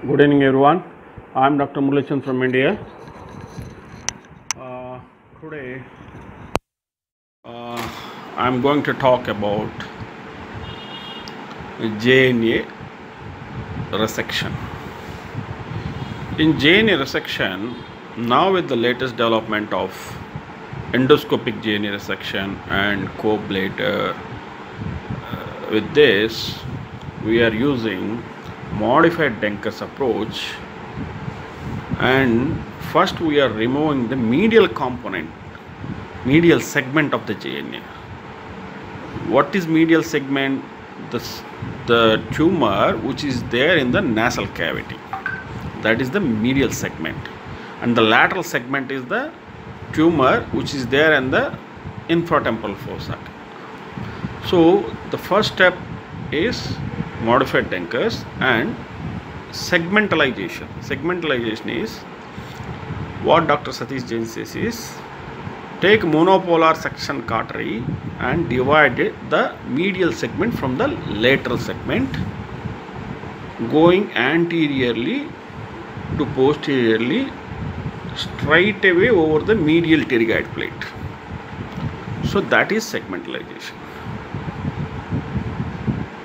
Good evening, everyone. I am Dr. Murali Chand from India. Today, I am going to talk about JNA resection. In JNA resection, now with the latest development of endoscopic JNA resection and co-ablator, with this, we are using modified Denker's approach, and first we are removing the medial component, medial segment of the JNA. What is medial segment? The tumor which is there in the nasal cavity, that is the medial segment, and the lateral segment is the tumor which is there in the infratemporal fossa. So the first step is modified Denker's and segmentalization. Segmentalization is what Dr. Satish Jain says is take monopolar section cautery and divide the medial segment from the lateral segment, going anteriorly to posteriorly straight away over the medial pterygoid plate. So that is segmentalization.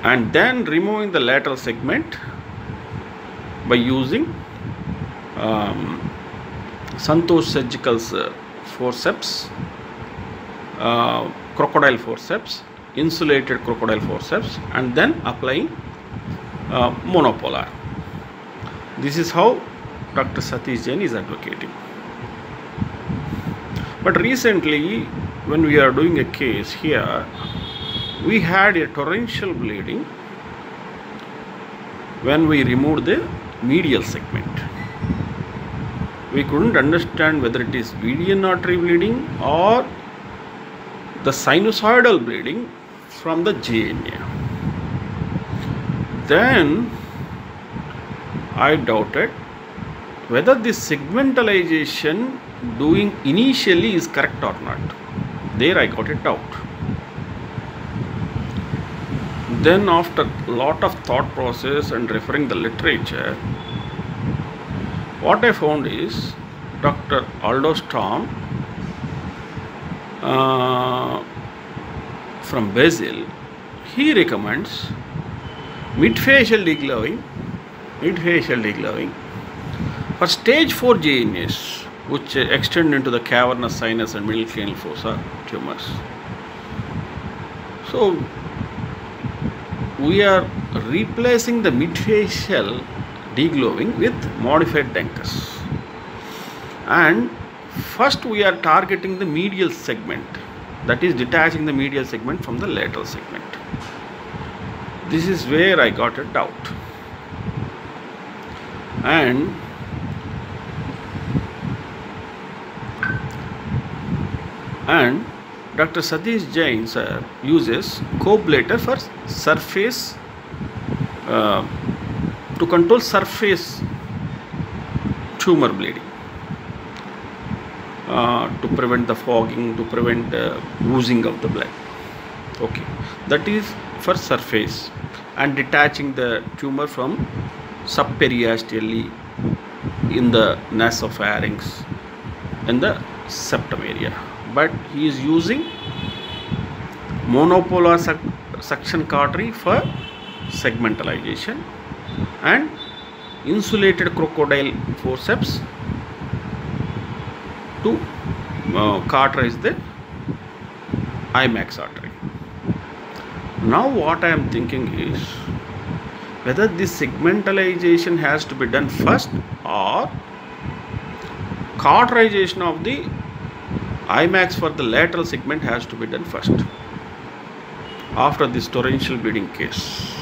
And then removing the lateral segment by using Santosh Surgical's forceps, crocodile forceps, insulated crocodile forceps, and then applying monopolar. This is how Dr. Satish Jain is advocating. But recently, when we are doing a case here, we had a torrential bleeding when we removed the medial segment. We couldn't understand whether it is median artery bleeding or the sinusoidal bleeding from the JNA. Then I doubted whether this segmentalization doing initially is correct or not. There I got a doubt. Then after a lot of thought process and referring the literature, what I found is Dr. Aldo Storm from Brazil, he recommends midfacial degloving for stage 4 JNAs, which extend into the cavernous sinus and middle cranial fossa tumors. So we are replacing the midfacial degloving with modified Denker's, and first we are targeting the medial segment, that is detaching the medial segment from the lateral segment. This is where I got a doubt, and Dr. Satish Jain sir uses co-ablator for surface to control surface tumor bleeding, to prevent the fogging, to prevent oozing of the blood. Okay, that is for surface and detaching the tumor from subperiosteally in the nasopharynx and the septum area. But he is using monopolar suction cautery for segmentalization and insulated crocodile forceps to cauterize the IMAX artery. Now what I am thinking is whether this segmentalization has to be done first or cauterization of the IMAX for the lateral segment has to be done first after this torrential bleeding case.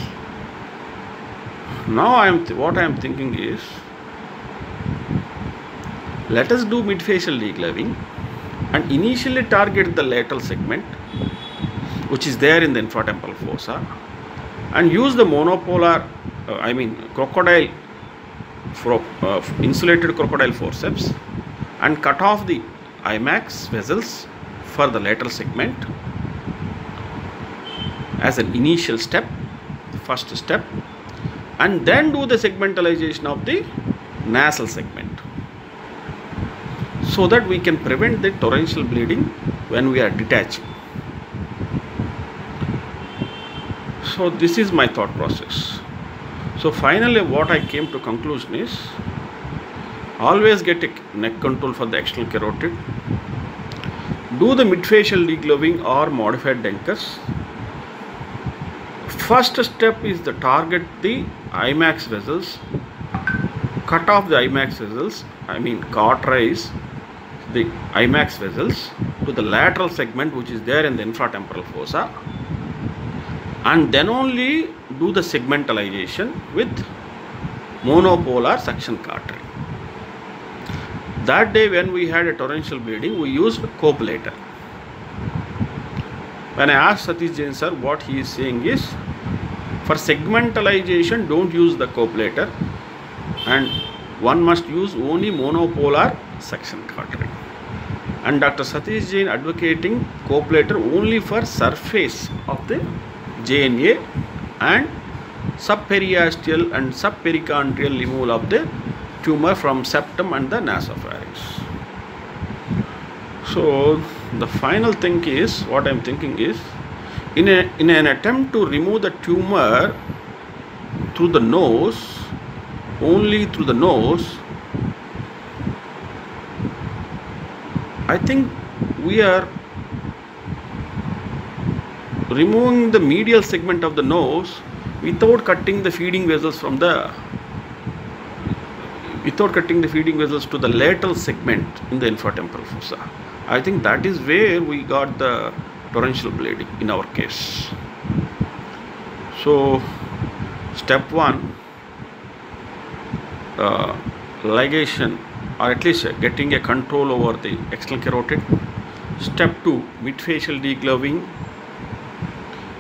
Now what I am thinking is, let us do midfacial degloving and initially target the lateral segment which is there in the infratemporal fossa, and use the monopolar crocodile insulated crocodile forceps and cut off the IMAX vessels for the lateral segment as an initial step, first step, and then do the segmentalization of the nasal segment, so that we can prevent the torrential bleeding when we are detaching. So this is my thought process. So finally what I came to conclusion is, always get a neck control for the external carotid, do the midfacial degloving or modified Denkers. First step is to target the IMAX vessels, cut off the IMAX vessels, cauterize the IMAX vessels to the lateral segment which is there in the infratemporal fossa, and then only do the segmentalization with monopolar suction cautery. That day when we had a torrential bleeding, we used coagulator. When I asked Satish Jain sir, what he is saying is, for segmentalization don't use the coagulator, and one must use only monopolar suction cautery. And Dr. Satish Jain advocating coagulator only for surface of the JNA and subperiosteal and subpericardial removal of the tumor from septum and the nasopharynx. So the final thing is, what I am thinking is, in an attempt to remove the tumor through the nose, only through the nose, I think we are removing the medial segment of the nose without cutting the feeding vessels to the lateral segment in the infratemporal fossa. I think that is where we got the torrential bleeding in our case. So step 1, ligation, or at least getting a control over the external carotid. Step 2, midfacial degloving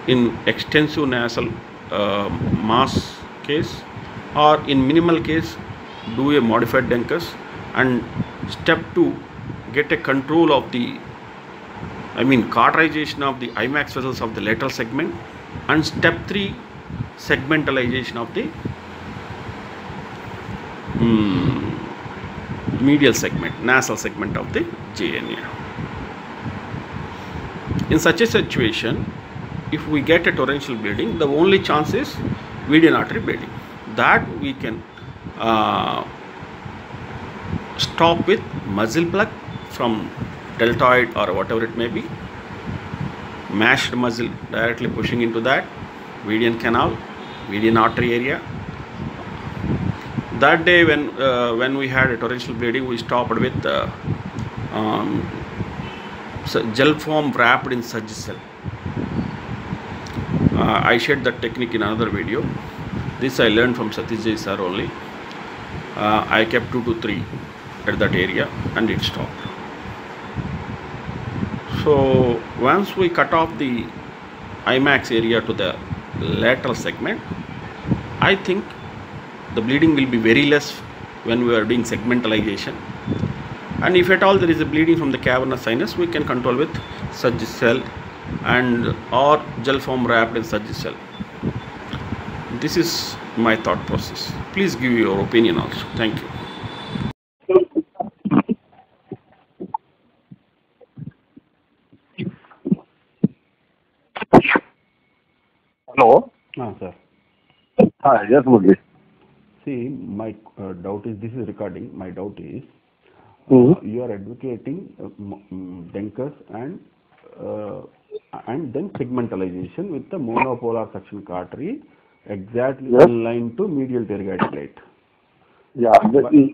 in extensive nasal mass case, or in minimal case do a modified Denkers. And step 2, get a control of the cauterization of the IMAX vessels of the lateral segment. And step 3, segmentalization of the medial segment, nasal segment of the JNA. In such a situation, if we get a torrential bleeding, the only chance is median artery bleeding. That we can stop with muzzle plug from deltoid or whatever it may be, mashed muzzle directly pushing into that median canal, median artery area. That day when we had a torrential bleeding, we stopped with gel foam wrapped in Surgicel. I shared that technique in another video. This I learned from Satish Jain sir only. I kept 2 to 3 at that area and it stopped. So once we cut off the IMAX area to the lateral segment, I think the bleeding will be very less when we are doing segmentalization. And if at all there is a bleeding from the cavernous sinus, we can control with Surgicel and or gel foam wrapped in Surgicel. This is my thought process. Please give your opinion also. Thank you. Hello. Sir. Hi, yes, Murali. See, my doubt is, this is recording. My doubt is, you are advocating Denkers and then segmentalization with the monopolar suction cautery exactly in line to medial pterygoid. Yeah,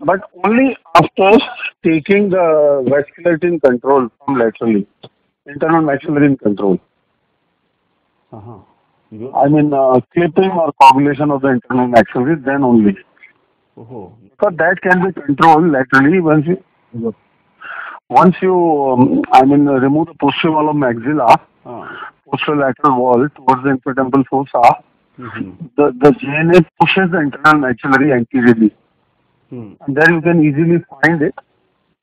but only after taking the vascularity in control from laterally, internal maxillary in control. Clipping or coagulation of the internal maxillary, then only. Because that can be controlled laterally once you remove the posterior wall of maxilla, posterolateral wall towards the infratemporal fossa. The JNA pushes the internal maxillary anteriorly, and then you can easily find it.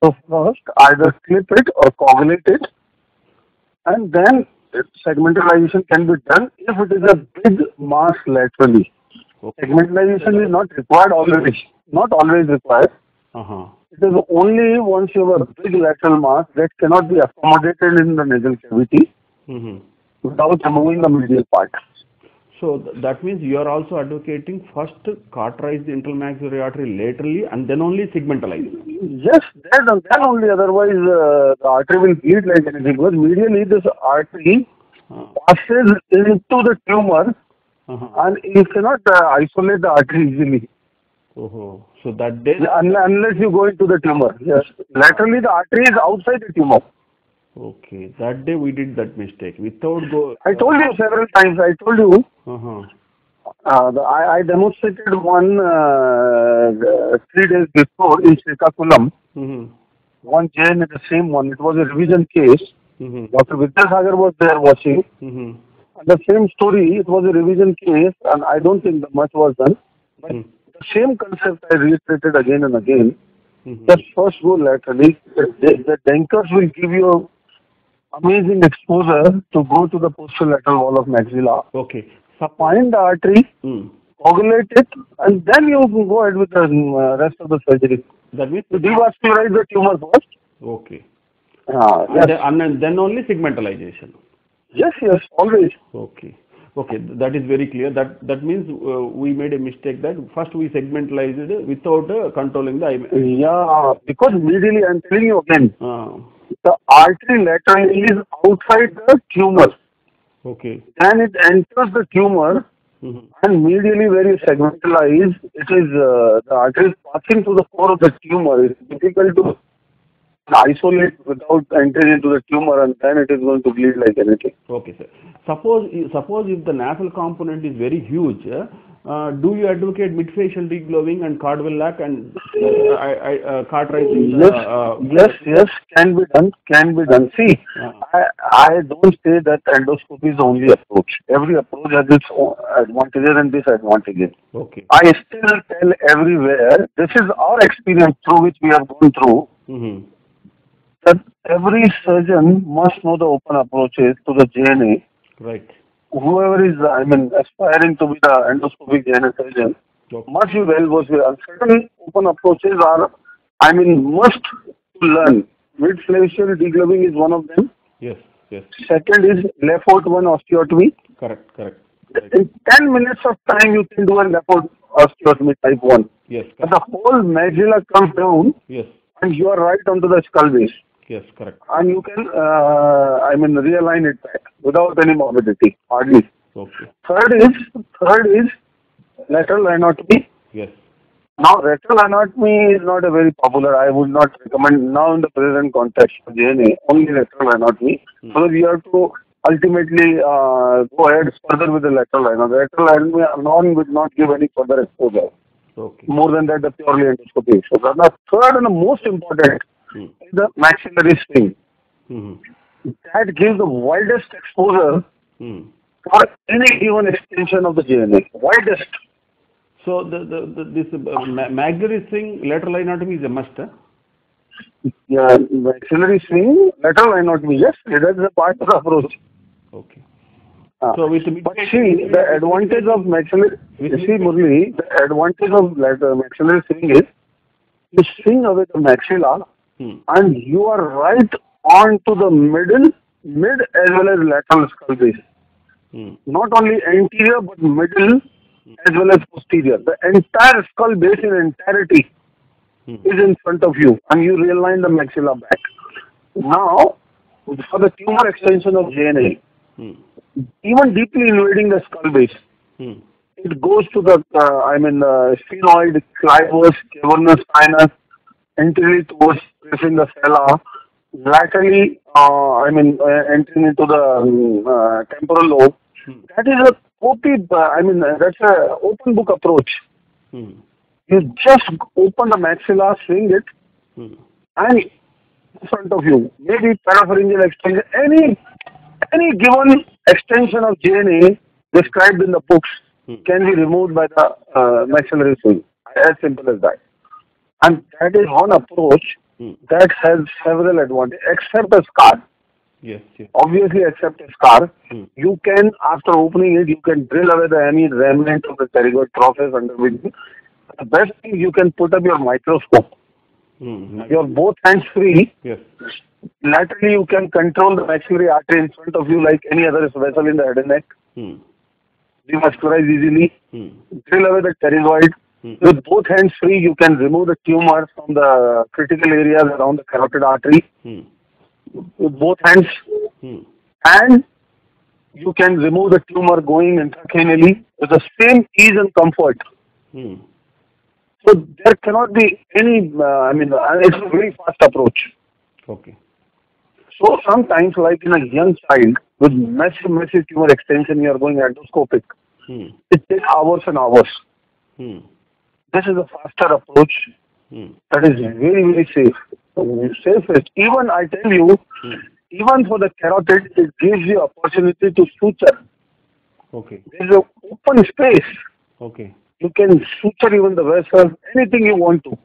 So first, either clip it or coagulate it, and then segmentalization can be done if it is a big mass laterally. Okay. Segmentalization is not required always. Not always required. It is only once you have a big lateral mass that cannot be accommodated in the nasal cavity without removing the medial part. So that means you are also advocating first cauterize the internal maxillary artery laterally and then only segmentalize. Yes, then only, otherwise the artery will bleed like anything. Because medially this artery passes into the tumor and you cannot isolate the artery easily. So that day... Unless you go into the tumor. Yes. Laterally the artery is outside the tumor. Okay. That day we did that mistake. Without I told you several times. I told you. I demonstrated one 3 days before in Srikakulam. One JNA, the same one. It was a revision case. Dr. Vidyasagar was there watching. The same story. It was a revision case, and I don't think that much was done. But the same concept I reiterated again and again. Just first go laterally. The Denkers will give you amazing exposure to go to the posterolateral wall of maxilla. Okay. Find the artery, coagulate it, and then you can go ahead with the rest of the surgery. That means you devascularize the tumor first. Okay. Yes. And then only segmentalization. Yes, always. Okay. Okay, that is very clear. That means we made a mistake that first we segmentalized it without controlling the... Yeah, because medially, I'm telling you again, the artery laterally is outside the tumor. Okay. Then it enters the tumor, and medially where you segmentalize, it is the artery is passing through the core of the tumor. It's difficult to isolate without entering into the tumor, and then it is going to bleed like anything. Okay, sir. Suppose if the nasal component is very huge, do you advocate midfacial degloving and Cardwell-Lack and cauterizing? Yes, can be done. See, I don't say that endoscopy is the only approach. Every approach has its own advantages and disadvantages. Okay. I still tell everywhere, this is our experience through which we have gone through, that every surgeon must know the open approaches to the JNA. Right. Whoever is, aspiring to be the endoscopic JNA surgeon must be well versed with. Certain open approaches are, must to learn. Midfacial degloving is one of them. Yes. Second is left foot one osteotomy. Correct. In 10 minutes of time, you can do a left foot osteotomy type 1. Yes. But the whole maxilla comes down. Yes. And you are right onto the skull base. Yes, correct. And you can, realign it back without any morbidity, hardly. Okay. Third is lateral anatomy. Yes. Now, lateral anatomy is not a very popular. I would not recommend now in the present context of JNA, only lateral anatomy. So we have to ultimately go ahead further with the lateral anatomy. Lateral anatomy alone would not give any further exposure. Okay. More than that, the purely endoscopy. So the third and the most important is the maxillary swing. That gives the widest exposure for any given extension of the JNA. Widest. So this maxillary swing lateral anatomy is a must. Yeah, maxillary swing lateral anatomy. Yes, that is a part of the approach. Okay. So with but see, the advantage of maxillary, Murali, the advantage of maxillary swing is you swing away the maxilla and you are right on to the mid as well as lateral skull base. Not only anterior but middle as well as posterior. The entire skull base in entirety is in front of you and you realign the maxilla back. Now, for the tumor extension of JNA, even deeply invading the skull base, it goes to the, sphenoid, clivus, cavernous sinus, anteriorly towards pressing the sella, laterally, entering into the temporal lobe. That is a that's a open book approach. You just open the maxilla, swing it, and in front of you, maybe parapharyngeal extension, any given extension of JNA described in the books can be removed by the maxillary swing. As simple as that. And that is one approach that has several advantages, except the scar. Yes, yes. Obviously, except a scar, you can, after opening it, you can drill away any remnant of the pterygoid process under which. The best thing, you can put up your microscope. Your both hands free. Yes. Laterally, you can control the maxillary artery in front of you like any other vessel in the head and neck. Devascularize easily. Drill away the pterygoid. With both hands free, you can remove the tumor from the critical areas around the carotid artery. With both hands. And you can remove the tumor going intracranially with the same ease and comfort. So there cannot be any, it's a very fast approach. Okay. So sometimes, like in a young child with massive tumor extension, you are going endoscopic. It takes hours and hours. This is a faster approach that is very safe. Safest. Even I tell you, even for the carotid, it gives you opportunity to suture. Okay. There is an open space. Okay. You can suture even the vessel, anything you want to.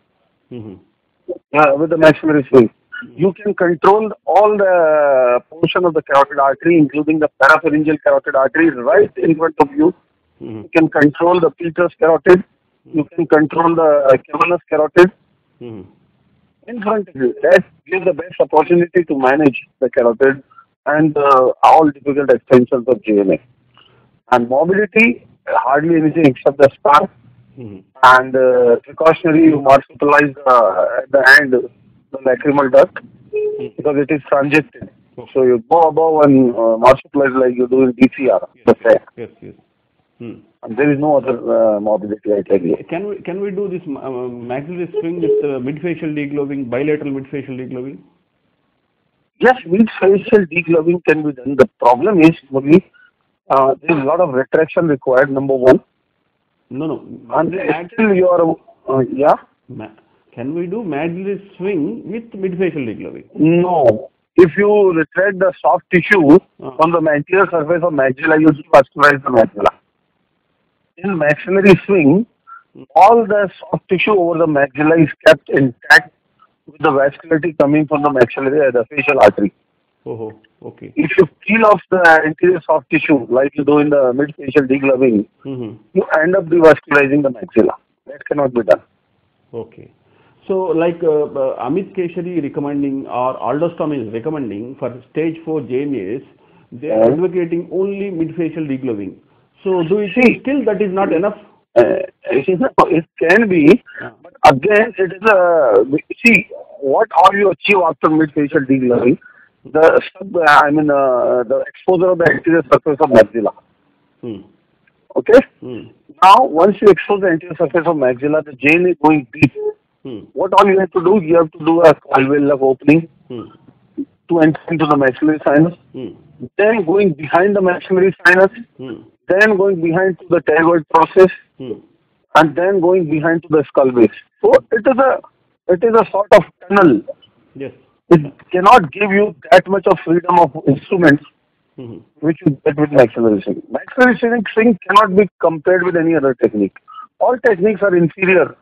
With the maxillary swing. You can control all the portion of the carotid artery, including the parapharyngeal carotid artery right in front of you. You can control the petrous carotid. You can control the cavernous carotid in front of you. That gives the best opportunity to manage the carotid and all difficult extensions of JNA. And mobility, hardly anything except the scar. And precautionary, you marsupialize at the end the lacrimal duct because it is transected. So you go above and marsupialize like you do in DCR. Yes. And there is no other mobility, I tell you. Can we do this maxillary swing with midfacial degloving, bilateral midfacial degloving? Yes, midfacial degloving can be done. The problem is, Murali, there is a lot of retraction required, number one. No. And still you are, Can we do maxillary swing with midfacial degloving? No. If you retract the soft tissue on the anterior surface of maxilla, you vascularize the maxilla. In maxillary swing, all the soft tissue over the maxilla is kept intact with the vascularity coming from the maxillary, the facial artery. Okay. If you peel off the anterior soft tissue, like you do in the midfacial degloving, you end up devascularizing the maxilla. That cannot be done. Okay. So, like Amit Keshari recommending or Aldosterone is recommending for stage 4 JNAs, they are advocating only midfacial degloving. So, do you think still that is not enough? It can be, but again, it is what all you achieve after midfacial degloving, the exposure of the anterior surface of maxilla. Okay? Now, once you expose the anterior surface of maxilla, the JNA is going deep. What all you have to do? You have to do a alveolar opening to enter into the maxillary sinus, then going behind the maxillary sinus, then going behind to the pterygoid process, and then going behind to the skull base. So it is a sort of tunnel. Yes. It cannot give you that much of freedom of instruments which you get with maxillary swing. Maxillary swing cannot be compared with any other technique. All techniques are inferior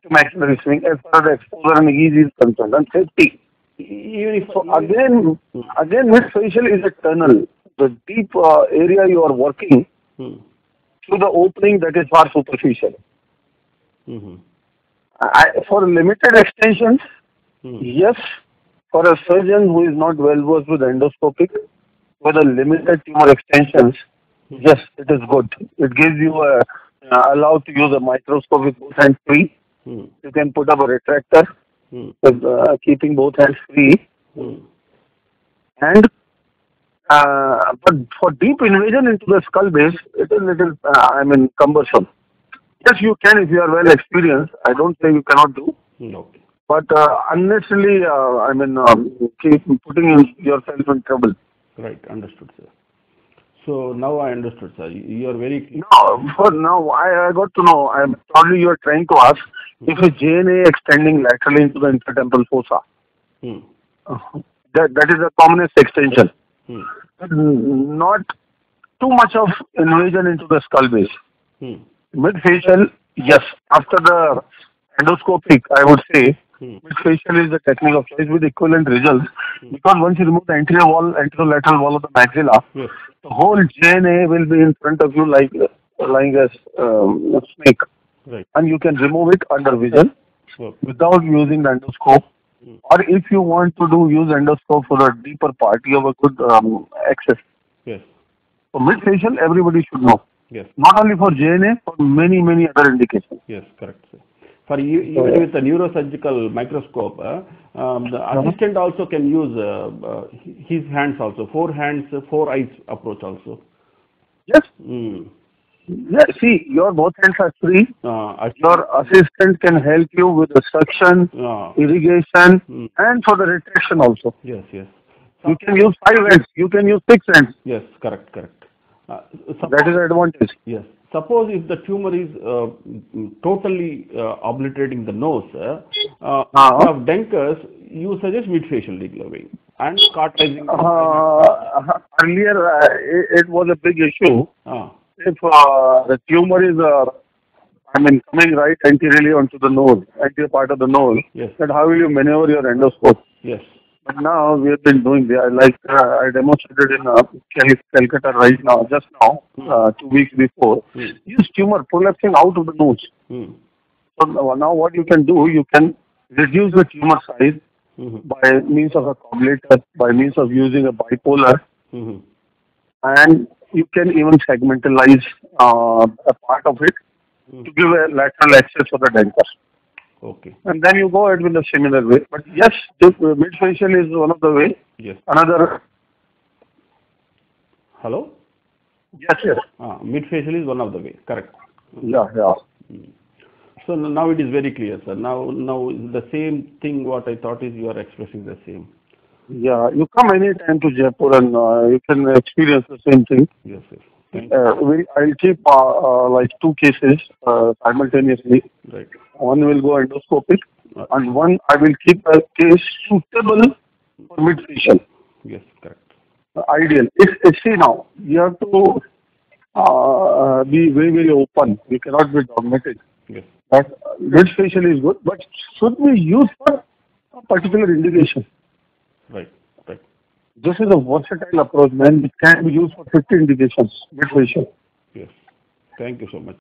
to maxillary swing as far as the exposure and ease is concerned, and safety. So again, midfacial is a tunnel. The deep area you are working through the opening that is far superficial. For limited extensions, yes. For a surgeon who is not well versed with endoscopic, with a limited tumor extensions, yes, it is good. It gives you allowed to use a microscope with both hands free. You can put up a retractor with keeping both hands free. And but for deep invasion into the skull base, it is little cumbersome. Yes, you can if you are well experienced. I don't say you cannot do. Okay. But unnecessarily, keep putting yourself in trouble. Right, understood, sir. So now I understood, sir. You are very clear. Now I got to know. Probably you are trying to ask if a JNA extending laterally into the intertemporal fossa. That is the commonest extension. Not too much of invasion into the skull base. Midfacial, yes. After the endoscopic, I would say, Midfacial is the technique of choice with equivalent results because once you remove the anterolateral wall of the maxilla, Yes. the whole JNA will be in front of you like lying as a snake, Right. and you can remove it under vision Okay. without using the endoscope. Or if you want to use endoscope for a deeper part, you have a good access. Yes. So midfacial, everybody should know. Yes. Not only for JNA, for many other indications. Yes. Correct, sir. For even with the neurosurgical microscope, the assistant also can use his hands also, 4 hands, 4 eyes approach also. Yes. Mm. Yeah, see, your both hands are free. Your Your assistant can help you with the suction, irrigation, and for the retraction also. Yes, yes. You can use 5 hands, you can use 6 hands. Yes, correct, correct. That is the advantage. Yes. Suppose if the tumor is totally obliterating the nose, of Denker's, you suggest midfacial degloving and cauterizing. Earlier, it was a big issue. If the tumor is, coming right anteriorly onto the nose, anterior part of the nose, yes, then how will you maneuver your endoscope? Yes. But now we have been doing that. Like I demonstrated in Calcutta right now, just now, 2 weeks before. Use tumor prolapsing out of the nose. So now what you can do, you can reduce the tumor size by means of a coagulator, by means of using a bipolar, and you can even segmentalize a part of it to give a lateral access for the Denker. Okay. And then you go ahead with the similar way. But yes, this midfacial is one of the way. Yes. Another. Hello? Yes, yes. Midfacial is one of the way. Correct. Yeah, yeah. So now it is very clear, sir. Now the same thing what I thought is you are expressing the same. Yeah, you come any time to Jaipur and you can experience the same thing. Yes, sir. I'll keep like 2 cases simultaneously. Right. One will go endoscopic, and one I will keep a case suitable for midfacial. Yes, correct. Ideal. See now, you have to be very open. You cannot be dogmatic. Yes. But midfacial is good, but should be used for a particular indication. Right, right. This is a versatile approach, man. It can be used for 50 indications, midfacial. Yes. Thank you so much.